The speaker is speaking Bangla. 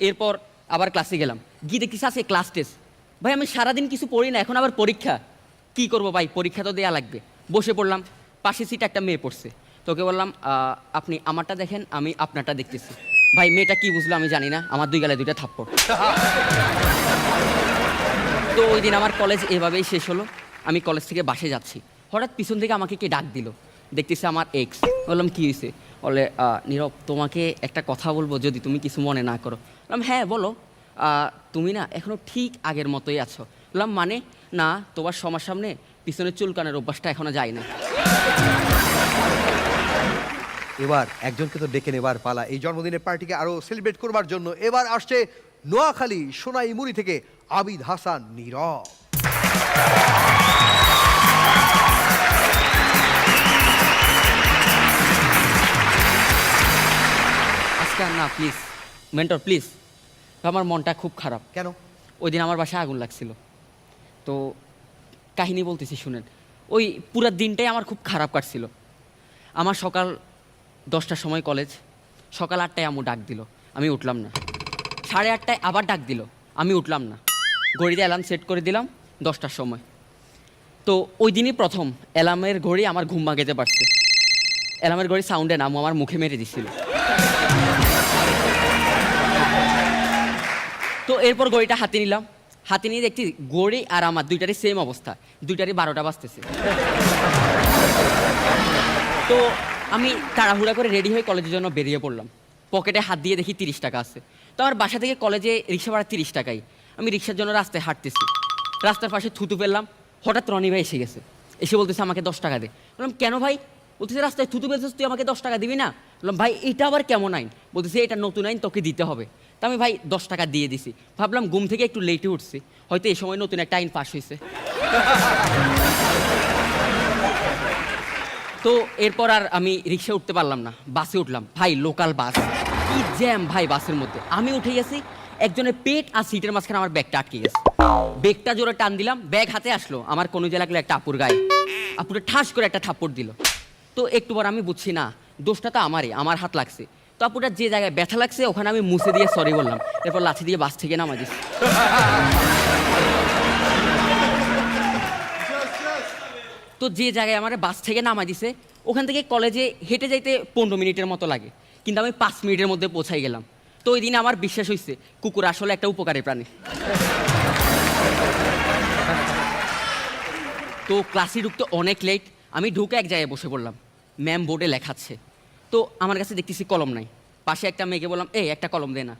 এরপর আবার ক্লাসে গেলাম, গিয়ে দেখতেছি আছে ক্লাস টেস্ট। ভাই আমি সারাদিন কিছু পড়ি না, এখন আবার পরীক্ষা, কি করব ভাই, পরীক্ষা তো দেয়া লাগবে। বসে পড়লাম, পাশে সিটে একটা মেয়ে পড়ছে। তোকে বললাম আপনি আমারটা দেখেন, আমি আপনারটা দেখতেছি। ভাই মেয়েটা কি বুঝলো আমি জানি না, আমার দুই গালে দুইটা থাপ্পড়। তো ওই দিন আমার কলেজ এভাবেই শেষ হলো। আমি কলেজ থেকে বাসে যাচ্ছি, হঠাৎ পিছন থেকে আমাকে কে ডাক দিল, দেখতেছি আমার এক্স। বললাম কী হয়েছে? বলে নীরব তোমাকে একটা কথা বলবো, যদি তুমি কিছু মনে না করো। বললাম হ্যাঁ বলো। তুমি না এখনও ঠিক আগের মতোই আছো। বললাম মানে? না তোমার সবার সামনে পিছনে চুলকানের অভ্যাসটা এখনো যায় না। এবার একজনকে তো ডেকে নেবার পালা এই জন্মদিনের পার্টিকে আরো সেলিব্রেট করবার জন্য। এবার আসছে নোয়াখালী সোনাইমুড়ি থেকে আবিদ হাসান নীরব। আজকে না প্লিজ মেন্টর প্লিজ, আমার মনটা খুব খারাপ। কেন? ওই দিন আমার বাসায় আগুন লাগছিল। তো কাহিনী বলতেছি শুনেন। ওই পুরা দিনটাই আমার খুব খারাপ কাটছিল। আমার সকাল 10টার সময় কলেজ, সকাল 8টায় আম্মু ডাক দিল, আমি উঠলাম না। 8:30টায় আবার ডাক দিল, আমি উঠলাম না। ঘড়িতে অ্যালার্ম সেট করে দিলাম 10টার সময়। তো ওই দিনই প্রথম অ্যালার্মের ঘড়ি আমার ঘুম ভাঙাতে পারছে। অ্যালার্মের ঘড়ি সাউন্ডে না, আম্মু আমার মুখে মেরে দিচ্ছিল। তো এরপর ঘড়িটা হাতে নিলাম, হাতে নিয়ে দেখছি ঘড়ি আর আমার দুইটারই সেম অবস্থা, দুইটারই 12টা বাজতেছে। তো আমি তাড়াহুড়া করে রেডি হয়ে কলেজের জন্য বেরিয়ে পড়লাম। পকেটে হাত দিয়ে দেখি 30 টাকা আছে। তো আমার বাসা থেকে কলেজে রিক্সা ভাড়া 30 টাকাই। আমি রিক্সার জন্য রাস্তায় হাঁটতেছি, রাস্তার পাশে থুতু ফেললাম। হঠাৎ রনি ভাই এসে গেছে, এসে বলতেছে আমাকে 10 টাকা দে। বললাম কেন ভাই? বলতেছে রাস্তায় থুতু ফেলছিস তুই, আমাকে 10 টাকা দিবি না? বললাম ভাই এটা আবার কেমন আইন? বলতেছে এটা নতুন আইন, তোকে দিতে হবে। তা আমি ভাই 10 টাকা দিয়ে দিছি। ভাবলাম ঘুম থেকে একটু লেটে উঠছি, হয়তো এই সময় নতুন একটা আইন পাস হয়েছে। তো এরপর আর আমি রিক্সা উঠতে পারলাম না, বাসে উঠলাম। ভাই লোকাল বাস, কি জ্যাম ভাই বাসের মধ্যে। আমি উঠে গেছি, একজনের পেট আর সিটের মাঝখানে আমার ব্যাগটা আটকে গেছে। ব্যাগটা জোরে টান দিলাম, ব্যাগ হাতে আসলো, আমার কনুজে লাগলো একটা আপুর গায়ে। আপুটা ঠাস করে একটা থাপ্পড় দিল। তো একটু পর আমি বুঝছি না দোষটা তো আমারই, আমার হাত লাগছে। তো আপুটা যে জায়গায় ব্যথা লাগছে ওখানে আমি মুছে দিয়ে সরি বললাম। এরপর লাঠি দিয়ে বাস থেকে নামা দিচ্ছি। তো যে জায়গায় আমার বাস থেকে নামা দিছে ওখান থেকে কলেজে হেঁটে যাইতে 15 মিনিটের মতো লাগে, কিন্তু আমি 5 মিনিটের মধ্যে পৌঁছাই গেলাম। তো ওই দিন আমার বিশ্বাস হয়েছে কুকুর আসলে একটা উপকারী প্রাণী। তো ক্লাসে ঢুকতে অনেক লেট, আমি ঢুকে এক জায়গায় বসে পড়লাম। ম্যাম বোর্ডে লেখাচ্ছে, তো আমার কাছে দেখতেছি কলম নাই। পাশে একটা মেয়েকে বললাম এই একটা কলম দে না।